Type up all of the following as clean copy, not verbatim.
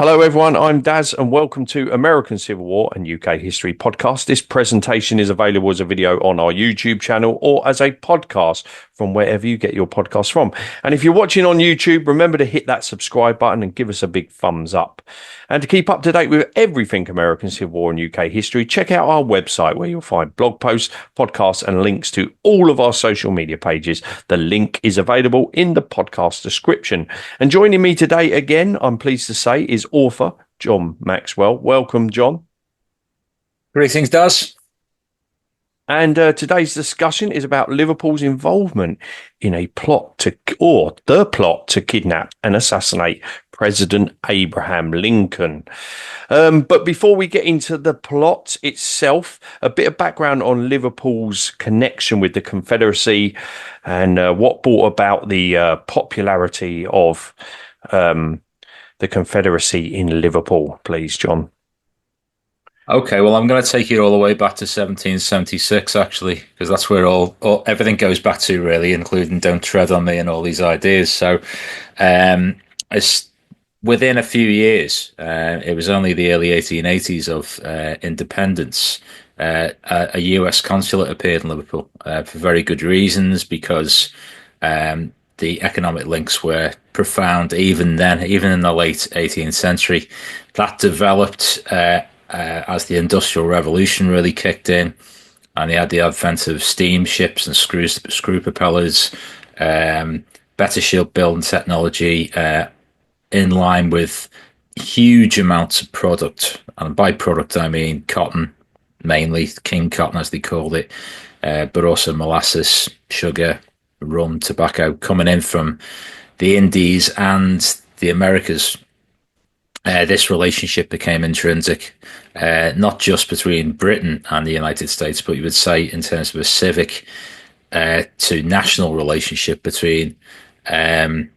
Hello, everyone. I'm Daz, and welcome to American Civil War and UK History podcast. This presentation is available as a video on our YouTube channel or as a podcast from wherever you get your podcasts from. And if you're watching on YouTube, remember to hit that subscribe button and give us a big thumbs up. And to keep up to date with everything American Civil War and UK history, check out our website where you'll find blog posts, podcasts, and links to all of our social media pages. The link is available in the podcast description. And joining me today again, I'm pleased to say, is author John Maxwell. Welcome, John. Greetings, Daz. And today's discussion is about Liverpool's involvement in the plot to kidnap and assassinate President Abraham Lincoln. But before we get into the plot itself, a bit of background on Liverpool's connection with the Confederacy and what brought about the popularity of the Confederacy in Liverpool, please, John. Okay, well, I'm going to take you all the way back to 1776, actually, because that's where everything goes back to, really, including "Don't Tread on Me" and all these ideas. So, it's within a few years. It was only the early 1880s of independence. A US consulate appeared in Liverpool for very good reasons, because the economic links were profound even then, even in the late 18th century. That developed as the Industrial Revolution really kicked in, and they had the advent of steamships and screw propellers, better shipbuilding technology, in line with huge amounts of product. And by product, I mean cotton, mainly king cotton, as they called it, but also molasses, sugar, rum, tobacco coming in from the Indies and the Americas. This relationship became intrinsic, not just between Britain and the United States, but you would say in terms of a civic to national relationship between the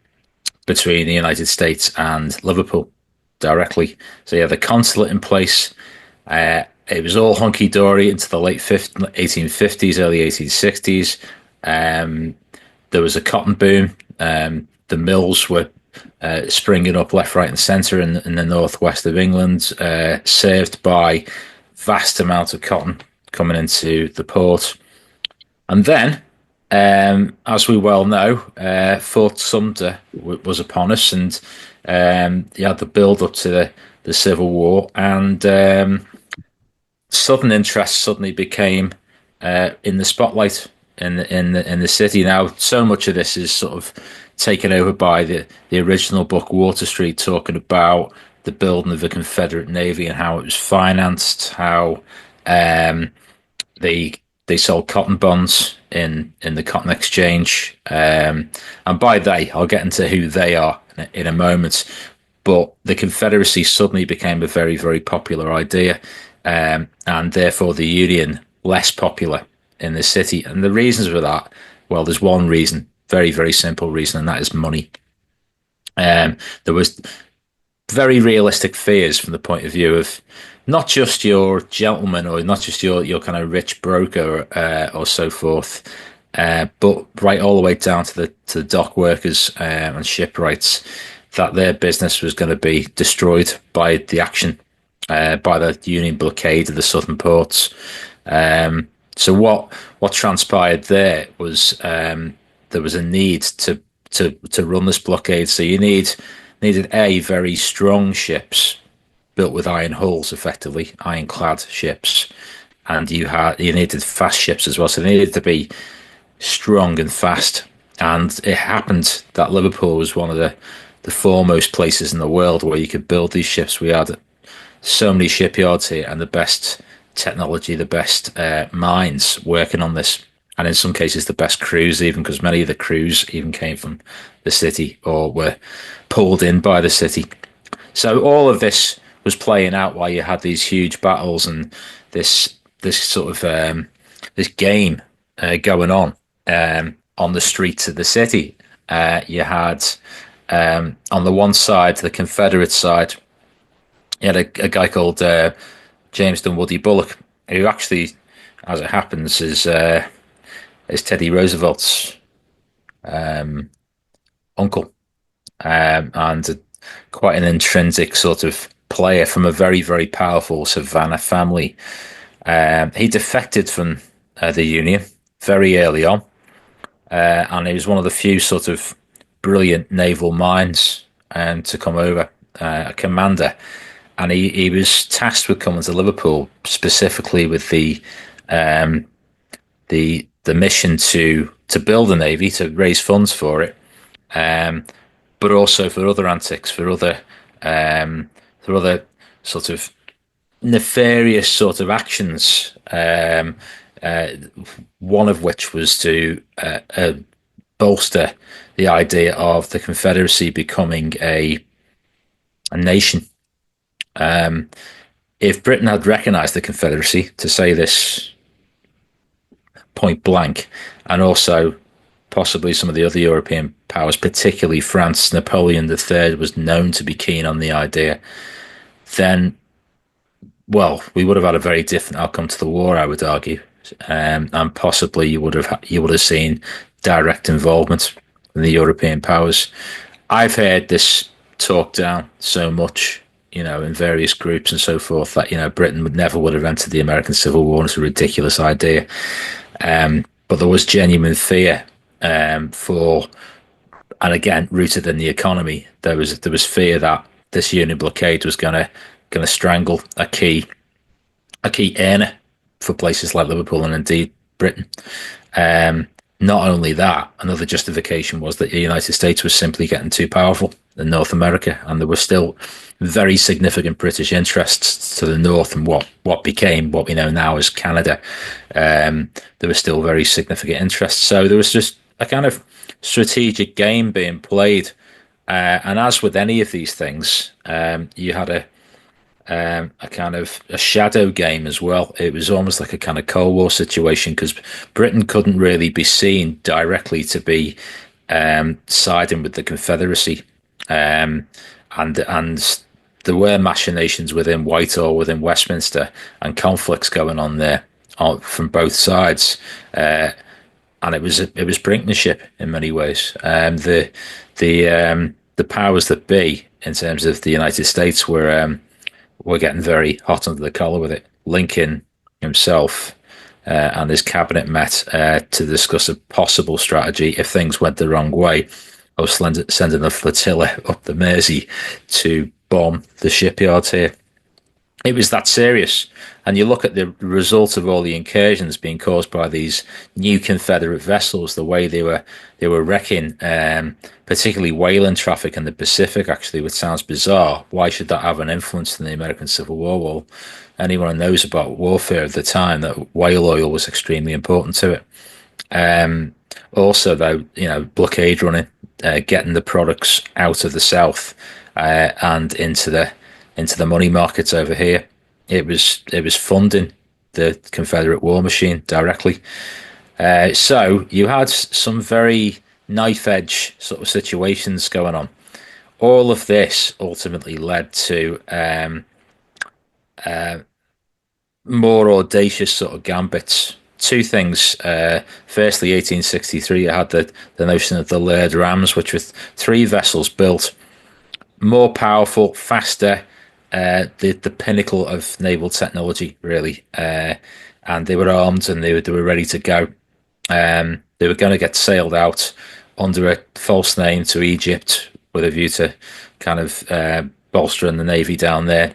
United States and Liverpool directly. So you have the consulate in place. It was all hunky-dory into the late 1850s, early 1860s. There was a cotton boom. The mills were springing up left, right, and centre in the northwest of England, served by vast amounts of cotton coming into the port. And then, as we well know, Fort Sumter was upon us, and you had the build-up to the Civil War, and Southern interests suddenly became in the spotlight in the city. Now, so much of this is sort of taken over by the original book Water Street, talking about the building of the Confederate Navy and how it was financed, how they sold cotton bonds in the cotton exchange, and by they, I'll get into who they are in a moment. But the Confederacy suddenly became a very, very popular idea, and therefore the Union less popular in the city. And the reasons for that, well, there's one reason, very, very simple reason, and that is money. There was very realistic fears from the point of view of not just your gentleman or not just your kind of rich broker or so forth, but right all the way down to the dock workers and shipwrights, that their business was going to be destroyed by the action, by the Union blockade of the southern ports. So what transpired there was there was a need to run this blockade. So you needed very strong ships built with iron hulls, effectively ironclad ships, and you needed fast ships as well. So they needed to be strong and fast. And it happened that Liverpool was one of the foremost places in the world where you could build these ships. We had so many shipyards here and the best technology, the best minds working on this, and in some cases the best crews, even, because many of the crews even came from the city or were pulled in by the city. So all of this was playing out while you had these huge battles and this sort of this game going on the streets of the city. You had on the one side, the Confederate side, you had a guy called James Dunwoody Bullock, who actually, as it happens, is Teddy Roosevelt's uncle, and quite an intrinsic sort of player from a very, very powerful Savannah family. He defected from the Union very early on, and he was one of the few sort of brilliant naval minds to come over, a commander. And he was tasked with coming to Liverpool specifically with the mission to build a navy, to raise funds for it, but also for other antics, for other sort of nefarious sort of actions. One of which was to bolster the idea of the Confederacy becoming a nation. If Britain had recognised the Confederacy, to say this point blank, and also possibly some of the other European powers, particularly France, Napoleon III was known to be keen on the idea, then, well, we would have had a very different outcome to the war, I would argue, and possibly you would have seen direct involvement in the European powers. I've heard this talked down so much, in various groups and so forth, that Britain would have entered the American Civil War. It's a ridiculous idea, but there was genuine fear for, and again rooted in the economy. There was fear that this Union blockade was going to strangle a key earner for places like Liverpool and indeed Britain. Not only that, another justification was that the United States was simply getting too powerful in North America, and there were still very significant British interests to the north and what became what we know now as Canada. There were still very significant interests. So there was just a kind of strategic game being played. And as with any of these things, you had a kind of a shadow game as well. It was almost like a kind of Cold War situation, because Britain couldn't really be seen directly to be siding with the Confederacy, and there were machinations within Whitehall, within Westminster, and conflicts going on there from both sides, and it was brinkmanship in many ways. The powers that be, in terms of the United States, were getting very hot under the collar with it. Lincoln himself and his cabinet met to discuss a possible strategy if things went the wrong way of sending a flotilla up the Mersey to bomb the shipyards here. It was that serious. And you look at the result of all the incursions being caused by these new Confederate vessels, the way they were wrecking, particularly whaling traffic in the Pacific, actually, which sounds bizarre. Why should that have an influence in the American Civil War? Well, anyone who knows about warfare at the time, that whale oil was extremely important to it. Also, though, blockade running, getting the products out of the South and into the money markets over here. It was funding the Confederate war machine directly. So you had some very knife edge sort of situations going on. All of this ultimately led to more audacious sort of gambits. Two things. Firstly, 1863, you had the notion of the Laird Rams, which were 3 vessels built, more powerful, faster, the pinnacle of naval technology, really. And they were armed and they were ready to go. They were going to get sailed out under a false name to Egypt with a view to kind of bolstering the navy down there,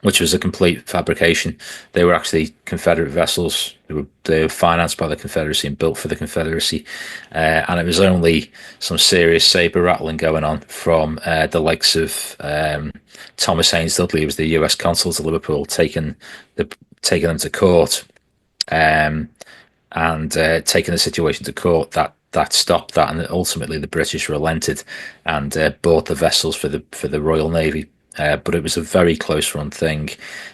which was a complete fabrication. They were actually Confederate vessels. They were financed by the Confederacy and built for the Confederacy. And it was only some serious saber rattling going on from the likes of Thomas Haynes Dudley, who was the US consul to Liverpool, taking them to court, and taking the situation to court. That stopped that, and ultimately the British relented and bought the vessels for the Royal Navy. But it was a very close run thing,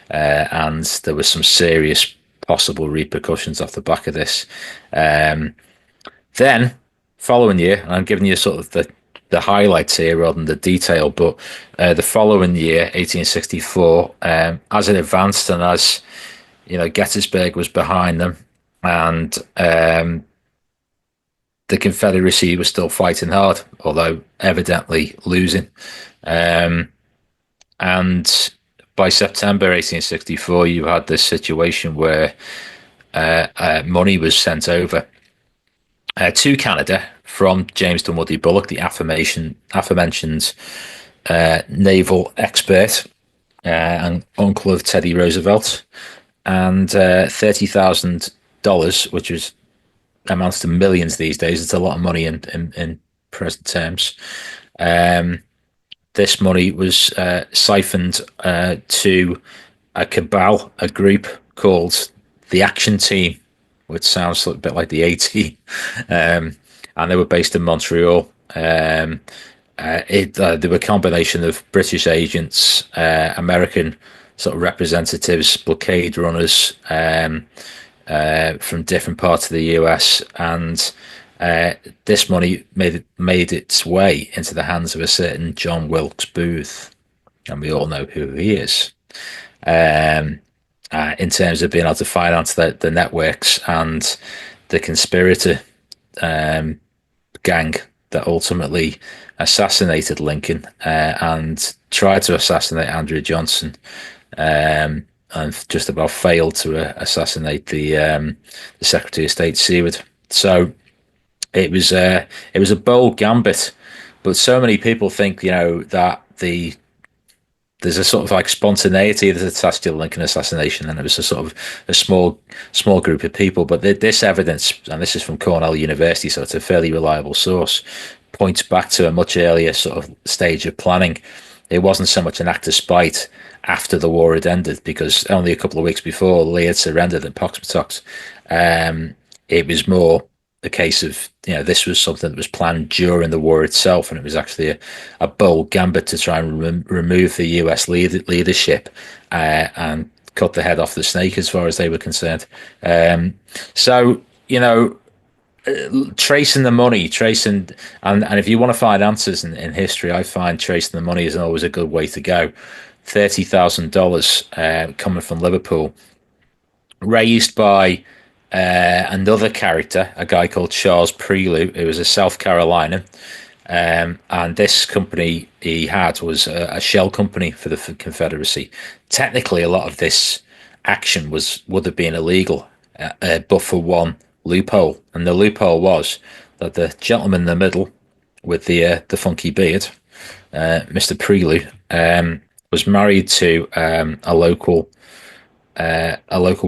and there were some serious possible repercussions off the back of this. Then, following year, and I'm giving you sort of the highlights here rather than the detail, but the following year, 1864, as it advanced and as Gettysburg was behind them, and the Confederacy was still fighting hard, although evidently losing. And by September 1864, you had this situation where money was sent over to Canada from James Dunwoody Bullock, the aforementioned naval expert and uncle of Teddy Roosevelt, and $30,000, which was amounts to millions these days. It's a lot of money in present terms. This money was siphoned to a cabal, a group called the Action Team, which sounds a bit like the A-Team, and they were based in Montreal. They were a combination of British agents, American sort of representatives, blockade runners from different parts of the US, and this money made its way into the hands of a certain John Wilkes Booth, and we all know who he is. In terms of being able to finance the networks and the conspirator gang that ultimately assassinated Lincoln and tried to assassinate Andrew Johnson, and just about failed to assassinate the Secretary of State Seward. So it was a bold gambit, but so many people think that there's a sort of like spontaneity that's attached to the Lincoln assassination, and it was a sort of a small group of people. But this evidence, and this is from Cornell University, so it's a fairly reliable source, points back to a much earlier sort of stage of planning. It wasn't so much an act of spite after the war had ended, because only a couple of weeks before Lee had surrendered at Poxmatox. It was more a case of, this was something that was planned during the war itself, and it was actually a bold gambit to try and remove the US leadership and cut the head off the snake as far as they were concerned. Tracing the money, and if you want to find answers in history, I find tracing the money is always a good way to go. $30,000 coming from Liverpool, raised by another character, a guy called Charles Prelude, who was a South Carolinian. And this company he had was a shell company for the Confederacy. Technically, a lot of this action would have been illegal, but for one loophole. And the loophole was that the gentleman in the middle with the funky beard, Mr. Prelude, was married to a local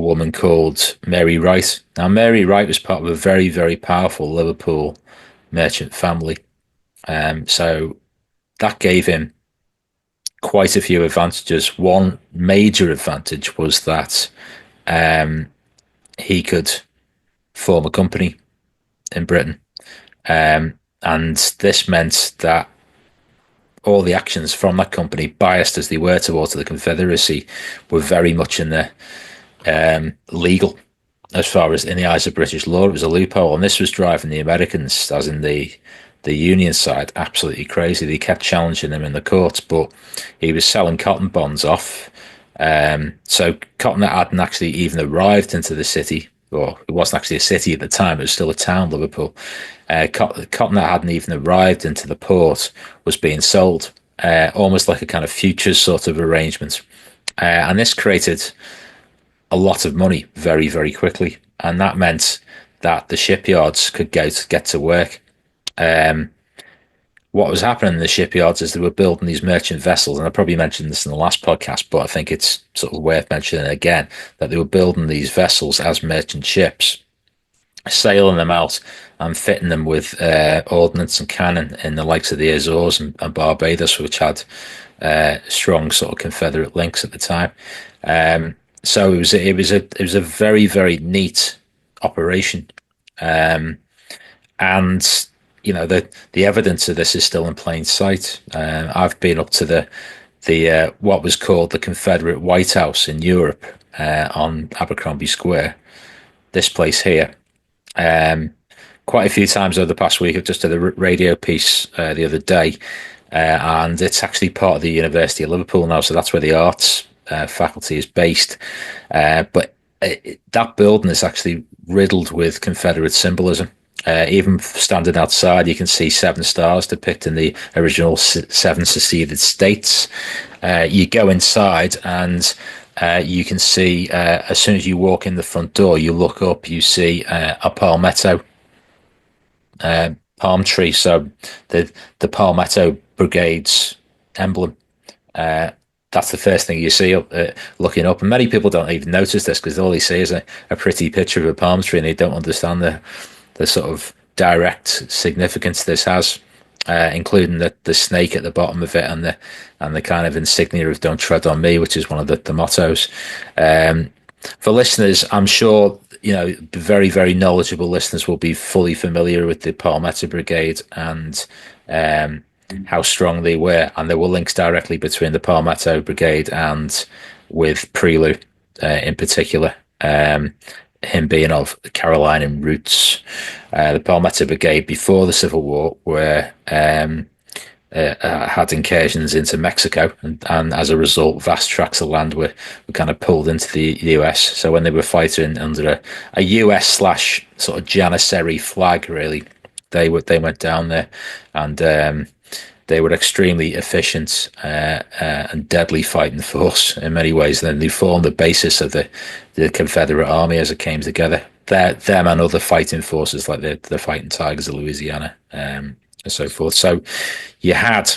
woman called Mary Wright. Now, Mary Wright was part of a very, very powerful Liverpool merchant family. So that gave him quite a few advantages. One major advantage was that he could form a company in Britain. And this meant that all the actions from that company, biased as they were towards the Confederacy, were very much in the legal. As far as in the eyes of British law, it was a loophole, and this was driving the Americans, as in the Union side, absolutely crazy. They kept challenging him in the courts, but he was selling cotton bonds off. So cotton that hadn't actually even arrived into the city, or it wasn't actually a city at the time, it was still a town, Liverpool. Cotton that hadn't even arrived into the port was being sold, almost like a kind of futures sort of arrangement. And this created a lot of money very, very quickly. And that meant that the shipyards could get to work. What was happening in the shipyards is they were building these merchant vessels, and I probably mentioned this in the last podcast, but I think it's sort of worth mentioning again, that they were building these vessels as merchant ships, sailing them out and fitting them with ordnance and cannon in the likes of the Azores and Barbados, which had strong sort of Confederate links at the time. So it was a very, very neat operation, and the evidence of this is still in plain sight. I've been up to the what was called the Confederate White House in Europe on Abercrombie Square, this place here, quite a few times over the past week. I've just did a radio piece the other day, and it's actually part of the University of Liverpool now, so that's where the arts faculty is based. But that building is actually riddled with Confederate symbolism. Even standing outside, you can see 7 stars depicting the original 7 seceded states. You go inside and you can see, as soon as you walk in the front door, you look up, you see a palmetto palm tree. So the Palmetto Brigade's emblem. That's the first thing you see looking up. And many people don't even notice this because all they see is a pretty picture of a palm tree, and they don't understand the sort of direct significance this has, including the snake at the bottom of it, and the kind of insignia of "Don't tread on me," which is one of the mottos. For listeners, I'm sure very, very knowledgeable listeners will be fully familiar with the Palmetto Brigade and how strong they were, and there were links directly between the Palmetto Brigade and with Prelude in particular. Him being of Carolinian roots. The Palmetto Brigade before the Civil War had incursions into Mexico, and as a result, vast tracts of land were kind of pulled into the US. So when they were fighting under a US / sort of Janissary flag, really, they went down there, and they were extremely efficient and deadly fighting force in many ways. Then they formed the basis of the Confederate Army as it came together. Them and other fighting forces like the Fighting Tigers of Louisiana and so forth. So you had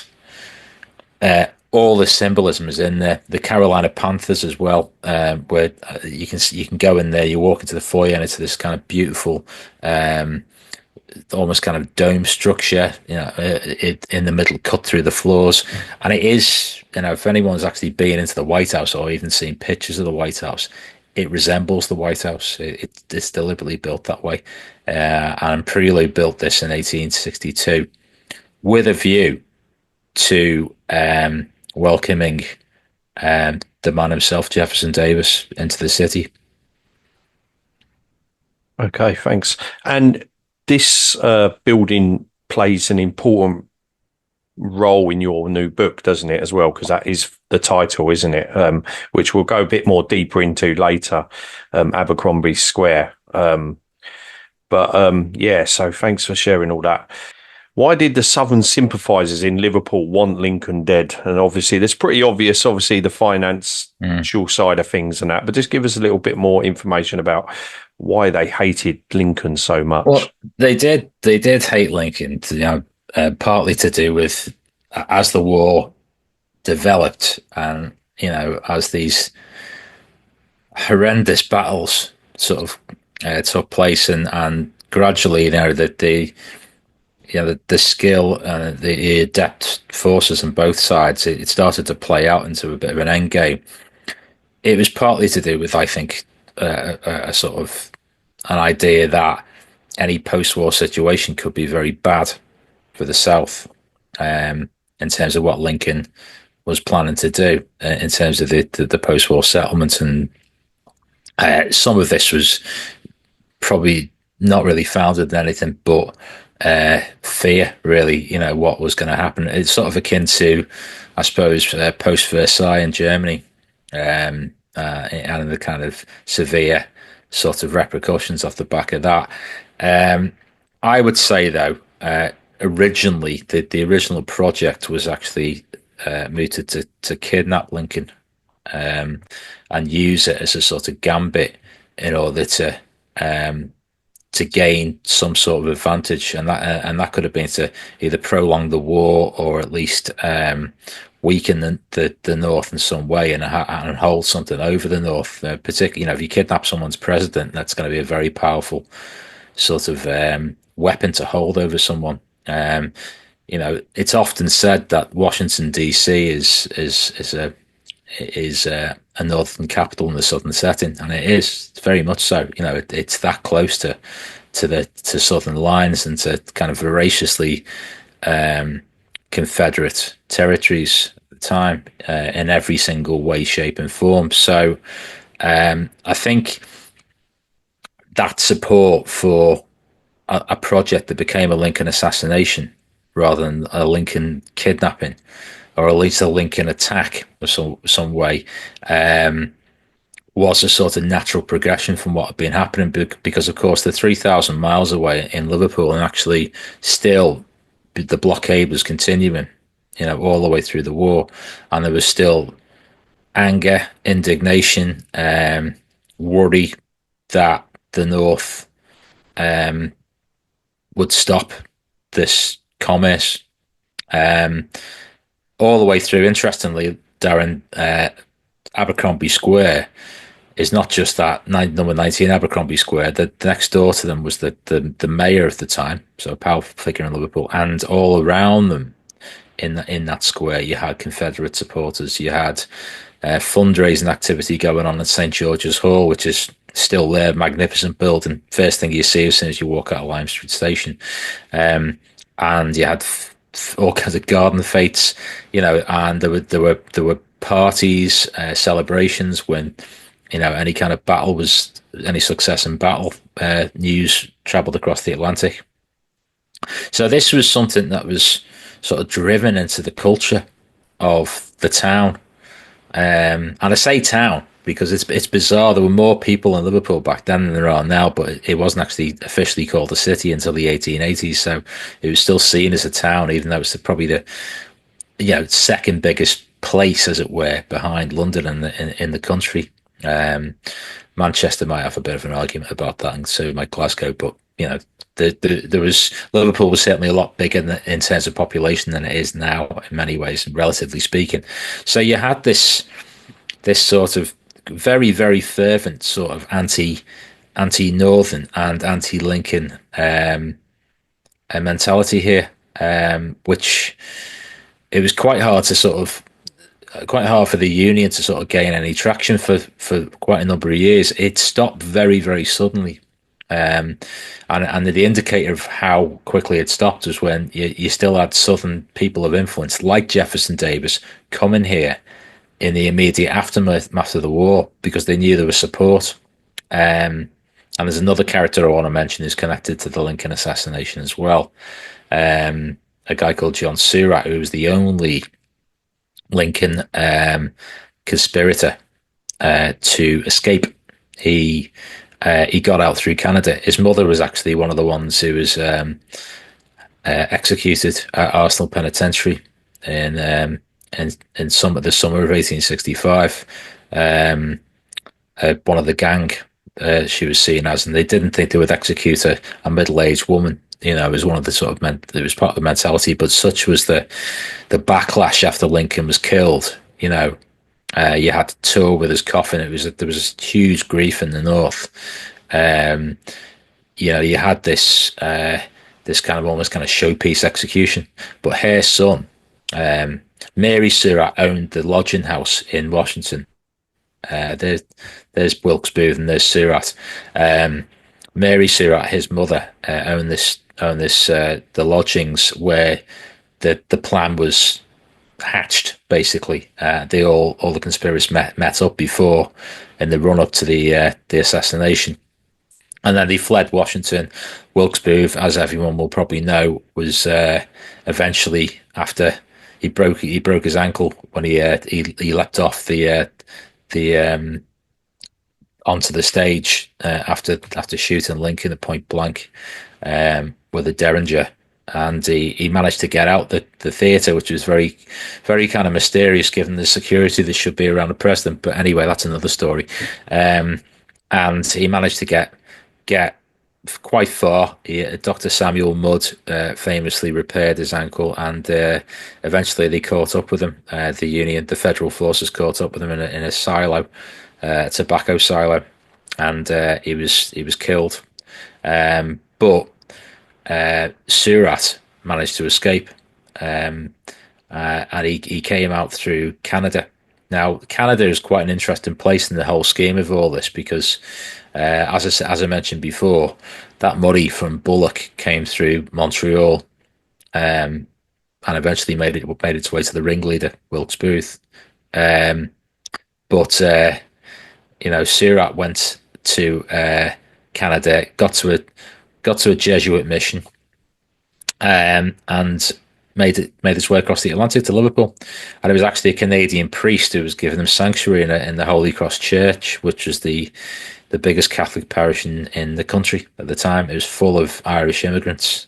all the symbolism is in there. The Carolina Panthers as well, where you can go in there. You walk into the foyer and it's this kind of beautiful. Almost kind of dome structure, in the middle, cut through the floors, and it is, if anyone's actually been into the White House or even seen pictures of the White House, it resembles the White House. It's deliberately built that way, and Prelude built this in 1862 with a view to welcoming the man himself, Jefferson Davis, into the city. Okay, thanks. And this building plays an important role in your new book, doesn't it, as well? Because that is the title, isn't it? Which we'll go a bit more deeper into later, Abercrombie Square. Yeah, so thanks for sharing all that. Why did the Southern sympathisers in Liverpool want Lincoln dead? And obviously, that's pretty obvious, the financial side of things and that. But just give us a little bit more information about why they hated Lincoln so much. Well, they did hate Lincoln, partly to do with as the war developed and, as these horrendous battles sort of took place and gradually, the skill and the adept forces on both sides, it started to play out into a bit of an end game. It was partly to do with, I think, a sort of an idea that any post-war situation could be very bad for the South, in terms of what Lincoln was planning to do in terms of the post-war settlement. And some of this was probably not really founded in anything but fear, really, what was going to happen. It's sort of akin to, I suppose, post-Versailles in Germany, and the kind of severe sort of repercussions off the back of that. I would say, though, originally, the original project was actually mooted to kidnap Lincoln and use it as a sort of gambit in order to gain some sort of advantage, and that could have been to either prolong the war or at least weaken the North in some way and hold something over the North. Particularly, if you kidnap someone's president, that's going to be a very powerful sort of weapon to hold over someone. It's often said that Washington D.C. is a northern capital in the southern setting, and it is very much so. It's that close to southern lines and to kind of voraciously Confederate territories at the time, in every single way, shape, and form. So I think that support for a project that became a Lincoln assassination rather than a Lincoln kidnapping, or at least a Lincoln attack of some way, was a sort of natural progression from what had been happening, because of course they're 3,000 miles away in Liverpool, and actually still the blockade was continuing, all the way through the war, and there was still anger, indignation, worry that the North um, would stop this commerce, um, all the way through. Interestingly, Darren, Abercrombie Square is not just that number 19 Abercrombie Square. The next door to them was the mayor of the time, so a powerful figure in Liverpool, and all around them in that square you had Confederate supporters. You had fundraising activity going on at St George's Hall, which is still there, magnificent building. First thing you see as soon as you walk out of Lime Street Station, and you had all kinds of garden fetes, and there were parties, celebrations when any kind of battle was any success in battle. News travelled across the Atlantic. So this was something that was sort of driven into the culture of the town. And I say town because it's bizarre. There were more people in Liverpool back then than there are now, but it wasn't actually officially called a city until the 1880s. So it was still seen as a town, even though it's probably the second biggest place, as it were, behind London in the country. Manchester might have a bit of an argument about that, and so might Glasgow. But there was Liverpool was certainly a lot bigger in terms of population than it is now in many ways, relatively speaking. So you had this sort of very, very fervent sort of anti-Northern and anti-Lincoln mentality here, which it was quite hard for the union to sort of gain any traction for quite a number of years. It stopped very, very suddenly. And the indicator of how quickly it stopped was when you still had Southern people of influence like Jefferson Davis coming here in the immediate aftermath of the war because they knew there was support. And there's another character I want to mention who's connected to the Lincoln assassination as well. A guy called John Surratt, who was the only Lincoln conspirator to escape. He got out through Canada. His mother was actually one of the ones who was executed at Arsenal Penitentiary in the summer of 1865. One of the gang she was seen as, and they didn't think they would execute a middle-aged woman. It was one of the sort of it was part of the mentality, but such was the backlash after Lincoln was killed. You had to tour with his coffin. There was huge grief in the North. You had this kind of almost kind of showpiece execution. But her son, Mary Surratt, owned the lodging house in Washington. There's Wilkes Booth and there's Surratt. Mary Surratt, his mother, owned the lodgings where the plan was hatched. Basically, all the conspirators met up before in the run up to the assassination, and then they fled Washington. Wilkes Booth, as everyone will probably know, was eventually, after he broke his ankle when he leapt off the onto the stage after shooting Lincoln at point blank with a Derringer, and he managed to get out the theatre, which was very, very kind of mysterious given the security that should be around the president. But anyway, that's another story. And he managed to get quite far. Dr. Samuel Mudd famously repaired his ankle, and eventually they caught up with him. The federal forces caught up with him in a silo, a tobacco silo, and he was killed. But Surratt managed to escape, and he came out through Canada. Now, Canada is quite an interesting place in the whole scheme of all this because, as I mentioned before, that money from Bullock came through Montreal, and eventually made its way to the ringleader, Wilkes Booth. But Surratt went to Canada, got to a Jesuit mission, and made its way across the Atlantic to Liverpool, and it was actually a Canadian priest who was giving them sanctuary in the Holy Cross Church, which was the biggest Catholic parish in the country at the time. It was full of Irish immigrants.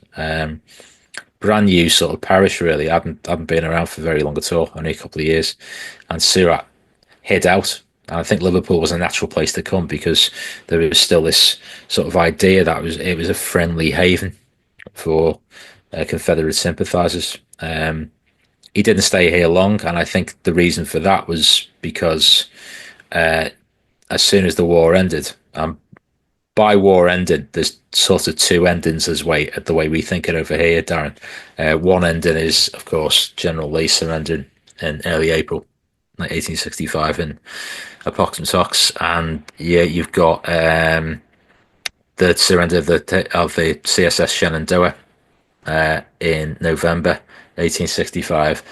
Brand new sort of parish, really. I haven't been around for very long at all, only a couple of years. And Surat hid out. And I think Liverpool was a natural place to come because there was still this sort of idea that it was a friendly haven for Confederate sympathisers. He didn't stay here long, and I think the reason for that was because as soon as the war ended, by war ended, there's sort of two endings as the way we think it over here, Darren. One ending is, of course, General Lee surrendered in early April, like 1865, in Appomattox, and yeah, you've got the surrender of the CSS Shenandoah in November 1865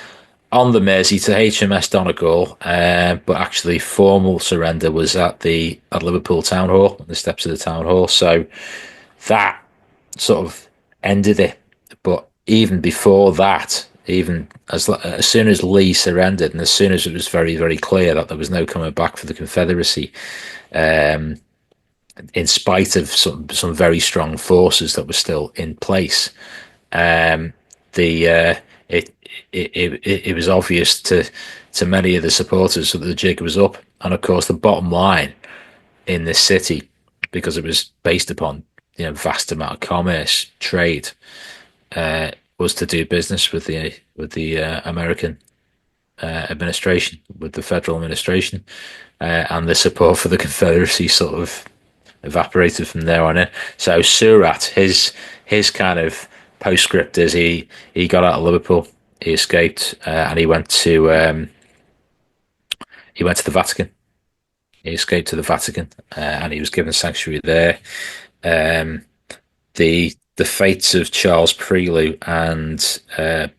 on the Mersey to HMS Donegal, but actually formal surrender was at Liverpool Town Hall, the steps of the Town Hall. So that sort of ended it. But even before that, even as soon as Lee surrendered, and as soon as it was very, very clear that there was no coming back for the Confederacy, in spite of some very strong forces that were still in place, it was obvious to many of the supporters that the jig was up. And of course, the bottom line in this city, because it was based upon vast amount of commerce, trade, was to do business with the American administration, with the federal administration, and the support for the Confederacy sort of evaporated from there on in. So Surat, his kind of postscript is he got out of Liverpool, he escaped, and he went to the Vatican. He escaped to the Vatican, and he was given sanctuary there. The fates of Charles Prelue and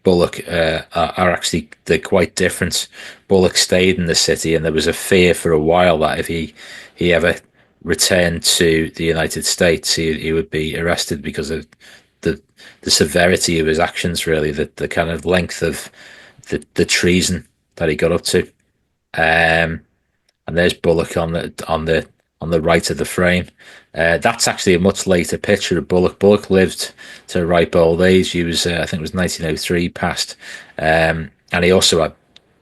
Bullock are actually, they're quite different. Bullock stayed in the city, and there was a fear for a while that if he ever returned to the United States, he would be arrested because of the severity of his actions, really, the kind of length of the treason that he got up to. And there's Bullock on the right of the frame. That's actually a much later picture of Bullock. Bullock lived to a ripe old age. He was, I think it was 1903, passed. And he also had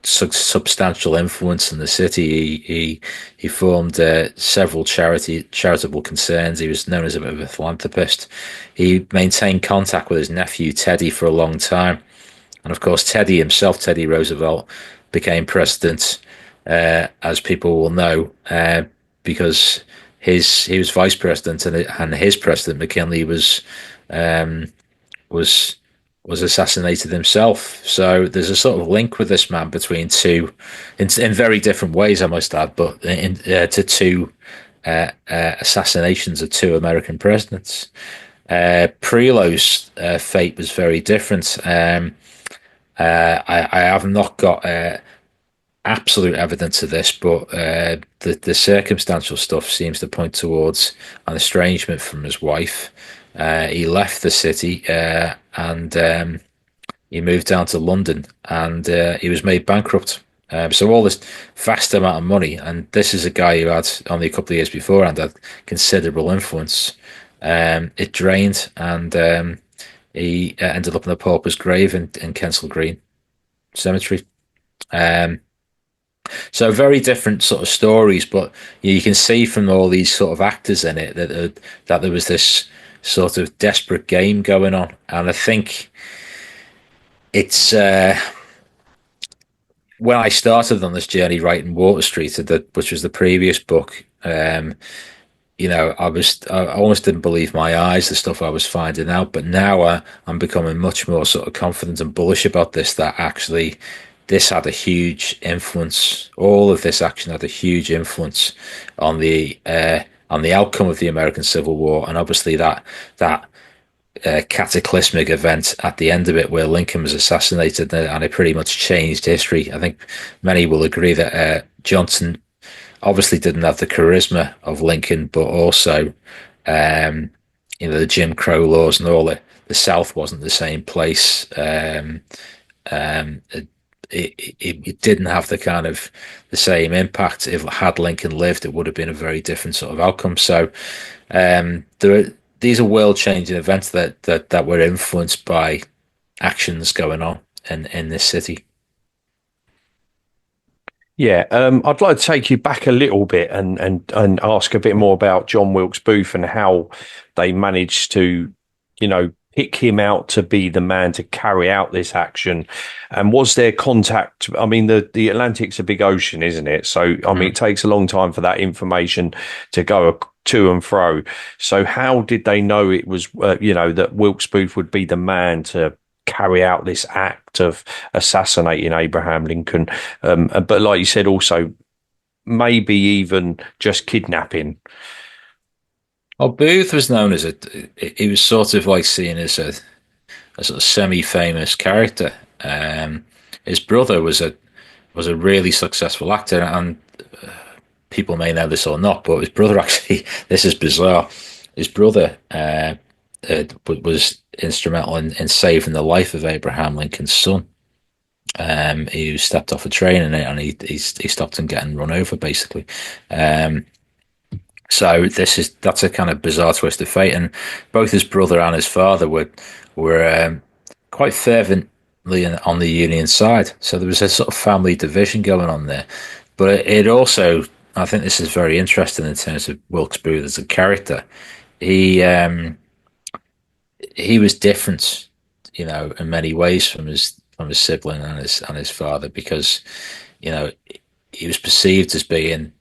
substantial influence in the city. He formed several charitable concerns. He was known as a bit of a philanthropist. He maintained contact with his nephew Teddy for a long time, and of course Teddy himself, Teddy Roosevelt, became president, as people will know, because he was vice president, and his president McKinley was assassinated himself. So there's a sort of link with this man between two, in very different ways, I must add, but to two assassinations of two American presidents. Prelue's fate was very different. I have not got absolute evidence of this, but the circumstantial stuff seems to point towards an estrangement from his wife. He left the city and he moved down to London, and he was made bankrupt. So all this vast amount of money, and this is a guy who had only a couple of years before and had considerable influence. It drained, and he ended up in a pauper's grave in Kensal Green Cemetery. So very different sort of stories, but you can see from all these sort of actors in it that there was this sort of desperate game going on. And I think it's when I started on this journey writing Water Street, which was the previous book, I almost didn't believe my eyes, the stuff I was finding out. But now I'm becoming much more sort of confident and bullish about this, that actually this had a huge influence. All of this action had a huge influence on the outcome of the American Civil War, and obviously that cataclysmic event at the end of it, where Lincoln was assassinated, and it pretty much changed history. I think many will agree that Johnson obviously didn't have the charisma of Lincoln, but also, the Jim Crow laws and all the South wasn't the same place. It, it didn't have the kind of the same impact. If had Lincoln lived, it would have been a very different sort of outcome. So these are world changing events that were influenced by actions going on in this city. Yeah, I'd like to take you back a little bit and ask a bit more about John Wilkes Booth and how they managed to, pick him out to be the man to carry out this action. And was there contact? I mean, the Atlantic's a big ocean, isn't it? So, I mean, it takes a long time for that information to go to and fro. So, how did they know it was, that Wilkes Booth would be the man to carry out this act of assassinating Abraham Lincoln? But like you said, also maybe even just kidnapping. Well, Booth was known as he was sort of like seen as a sort of semi-famous character. His brother was a really successful actor, and people may know this or not, but his brother actually, this is bizarre. His brother was instrumental in saving the life of Abraham Lincoln's son. He stepped off a train and he stopped him getting run over, basically. So that's a kind of bizarre twist of fate, and both his brother and his father were quite fervently on the Union side. So there was a sort of family division going on there. But it also, I think this is very interesting in terms of Wilkes Booth as a character. He was different, in many ways from his sibling and his father, because he was perceived as being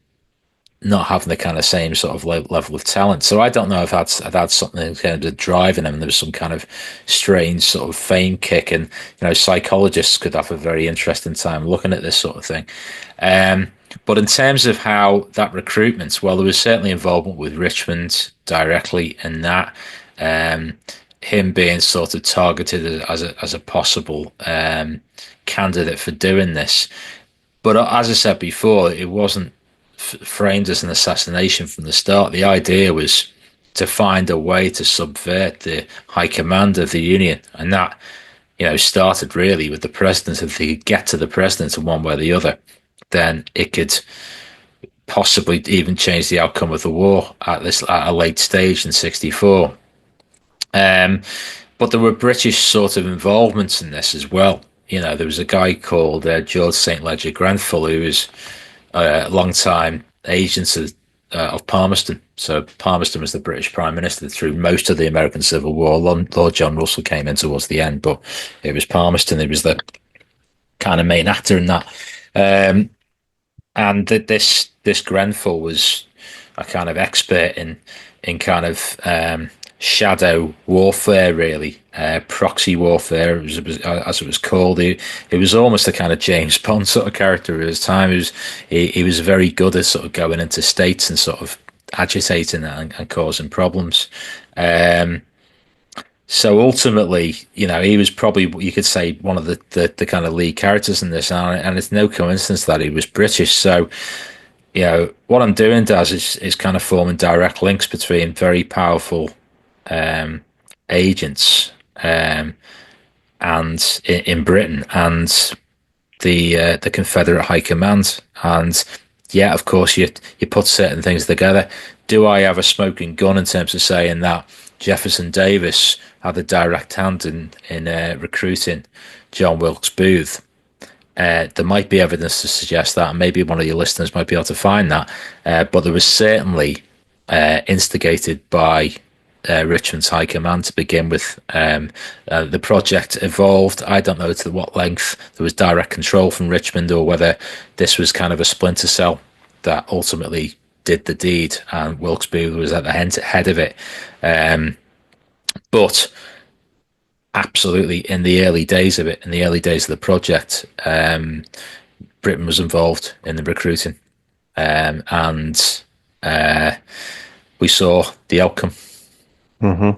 not having the kind of same sort of level of talent. So I don't know if I'd had something kind of driving him. There was some kind of strange sort of fame kick, and psychologists could have a very interesting time looking at this sort of thing. But in terms of how that recruitment, well, there was certainly involvement with Richmond directly in that. Him being sort of targeted as a possible candidate for doing this. But as I said before, it wasn't framed as an assassination from the start. The idea was to find a way to subvert the high command of the Union, and that started really with the president. If they could get to the president in one way or the other, then it could possibly even change the outcome of the war at a late stage in '64. But there were British sort of involvements in this as well. There was a guy called George St. Ledger Grenfell, who was a long-time agent of Palmerston. So Palmerston was the British Prime Minister through most of the American Civil War. Lord John Russell came in towards the end, but it was Palmerston who was the kind of main actor in that. And this Grenfell was a kind of expert in kind of shadow warfare, really, proxy warfare, as it was called. He was almost a kind of James Bond sort of character at his time. He was very good at sort of going into states and sort of agitating and causing problems. So ultimately, he was probably, you could say, one of the kind of lead characters in this, and it's no coincidence that he was British. So, what I'm doing, Daz, is kind of forming direct links between very powerful agents and in Britain and the Confederate High Command. And yeah, of course, you put certain things together. Do I have a smoking gun in terms of saying that Jefferson Davis had a direct hand in recruiting John Wilkes Booth? There might be evidence to suggest that, and maybe one of your listeners might be able to find that. But there was certainly instigated by Richmond's High Command to begin with. The project evolved. I don't know to what length there was direct control from Richmond, or whether this was kind of a splinter cell that ultimately did the deed, and Wilkes Booth was at the head of it. But absolutely, in the early days of it, in the early days of the project, Britain was involved in the recruiting, and we saw the outcome. Mm-hmm.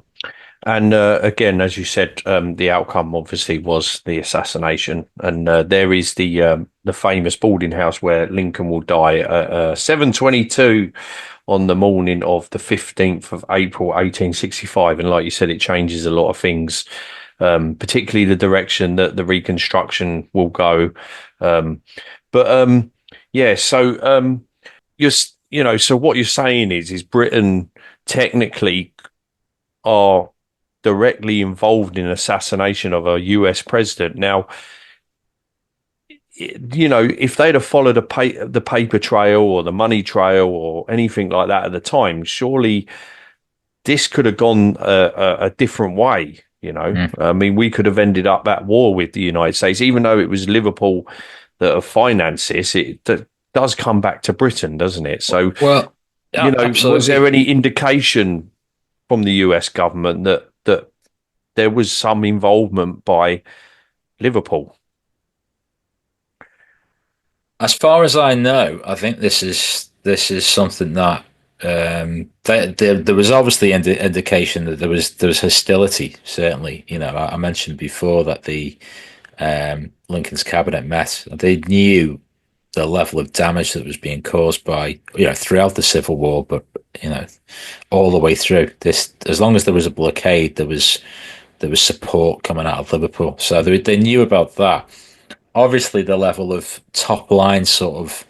And again, as you said, the outcome obviously was the assassination. And there is the famous boarding house where Lincoln will die at 7:22 on the morning of the 15th of April, 1865. And like you said, it changes a lot of things, particularly the direction that the Reconstruction will go. But yeah, so so what you're saying is Britain technically are directly involved in assassination of a US president. Now, if they'd have followed the paper trail or the money trail or anything like that at the time, surely this could have gone a different way. I mean, we could have ended up at war with the United States, even though it was Liverpool that have financed this. It does come back to Britain, doesn't it? So, Well, yeah, absolutely. was there any indication from the US government that there was some involvement by Liverpool? As far as I know, I think this is something that there was obviously indication that there was hostility. Certainly, I mentioned before that the Lincoln's cabinet met. They knew the level of damage that was being caused by throughout the Civil War, but all the way through this. As long as there was a blockade, there was support coming out of Liverpool, so they knew about that. Obviously, the level of top line sort of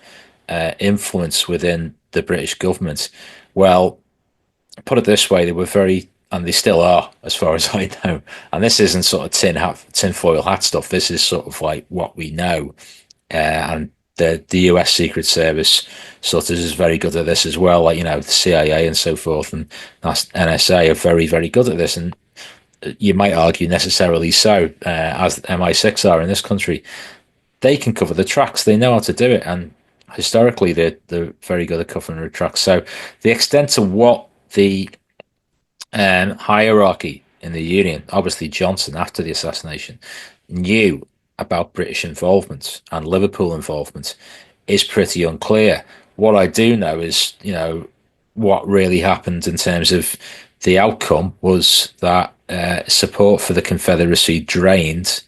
influence within the British government. Well, put it this way, they were very, and they still are, as far as I know. And this isn't sort of tinfoil hat stuff. This is sort of like what we know. And the US Secret Service sort of is very good at this as well. Like, the CIA and so forth, and NSA are very, very good at this. And you might argue necessarily so, as MI6 are in this country. They can cover the tracks. They know how to do it, and historically, they're very good at covering the tracks. So, the extent to what the hierarchy in the Union, obviously Johnson after the assassination, knew about British involvement and Liverpool involvement is pretty unclear. What I do know is, what really happened in terms of the outcome was that support for the Confederacy drained.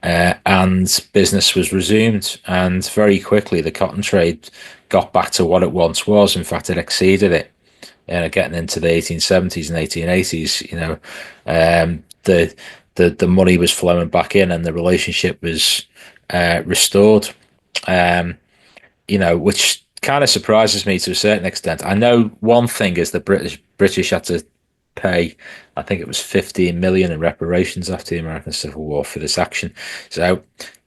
And business was resumed, and very quickly the cotton trade got back to what it once was. In fact, it exceeded it. Getting into the 1870s and 1880s, the money was flowing back in, and the relationship was restored. Which kind of surprises me to a certain extent. I know one thing is the British had to pay, I think it was 15 million in reparations after the American Civil War for this action. So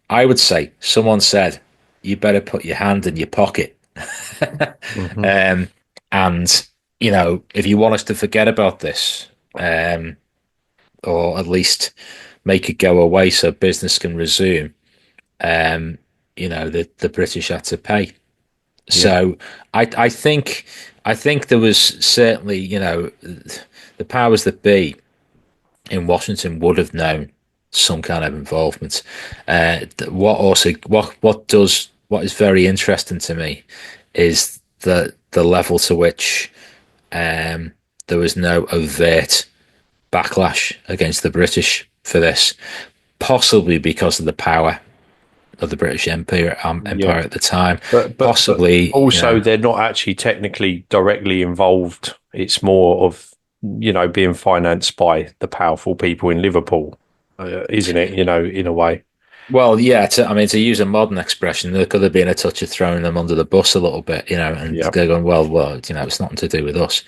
I would say someone said, you better put your hand in your pocket. Mm-hmm. And, if you want us to forget about this, or at least make it go away so business can resume, the British had to pay. Yeah. So I think there was certainly, the powers that be in Washington would have known some kind of involvement. What is very interesting to me is the level to which there was no overt backlash against the British for this, possibly because of the power of the British Empire at the time. But possibly, but also they're not actually technically directly involved. It's more of being financed by the powerful people in Liverpool, isn't it? In a way. Well, yeah. To use a modern expression, there could have been a touch of throwing them under the bus a little bit, and they're going, well, it's nothing to do with us.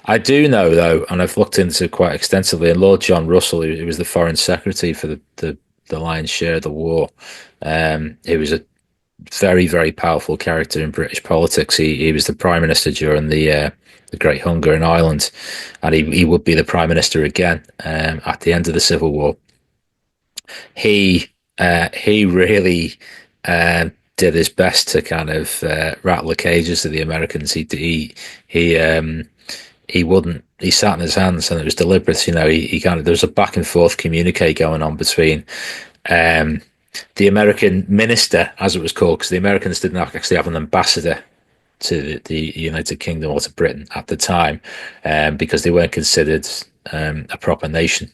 I do know, though, and I've looked into it quite extensively, and Lord John Russell, who was the Foreign Secretary for the lion's share of the war, he was a very, very powerful character in British politics. He was the Prime Minister during the Great Hunger in Ireland, and he would be the Prime Minister again at the end of the Civil War. He really did his best to kind of rattle the cages of the Americans. He wouldn't. He sat in his hands, and it was deliberate. He kind of, there was a back and forth communique going on between the American minister, as it was called, because the Americans didn't actually have an ambassador to the United Kingdom or to Britain at the time, because they weren't considered a proper nation.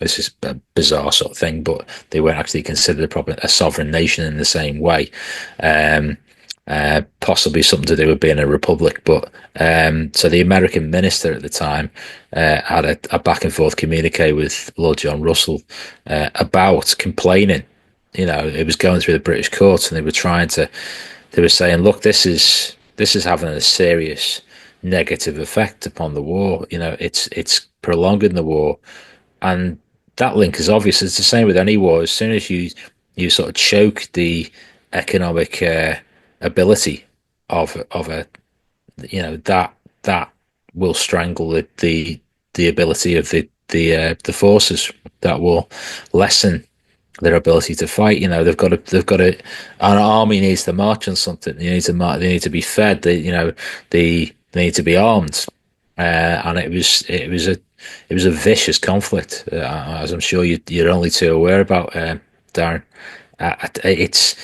This is a bizarre sort of thing, but they weren't actually considered a sovereign nation in the same way. possibly something to do with being a republic. But so the American minister at the time had a back and forth communique with Lord John Russell about complaining. It was going through the British courts, and they were saying, look, this is having a serious negative effect upon the war. It's prolonging the war, and that link is obvious. It's the same with any war. As soon as you sort of choke the economic ability of a that will strangle the ability of the forces. That will lessen their ability to fight. They've got to. An army needs to march on something. They need to be fed. They need to be armed. And it was a vicious conflict, as I'm sure you're only too aware about, Darren. It's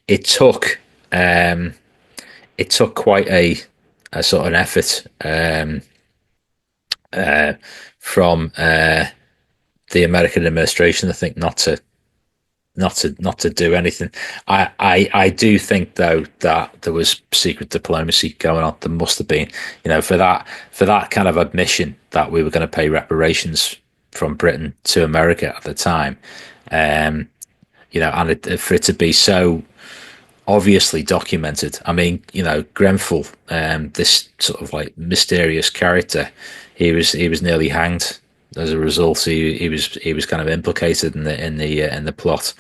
it took it took quite a sort of an effort from the American administration, I think, not to do anything. I do think though that there was secret diplomacy going on. There must have been, for that kind of admission that we were going to pay reparations from Britain to America at the time, and for it to be so obviously documented. I mean, Grenfell, this sort of like mysterious character, he was nearly hanged as a result. He was kind of implicated in the plot,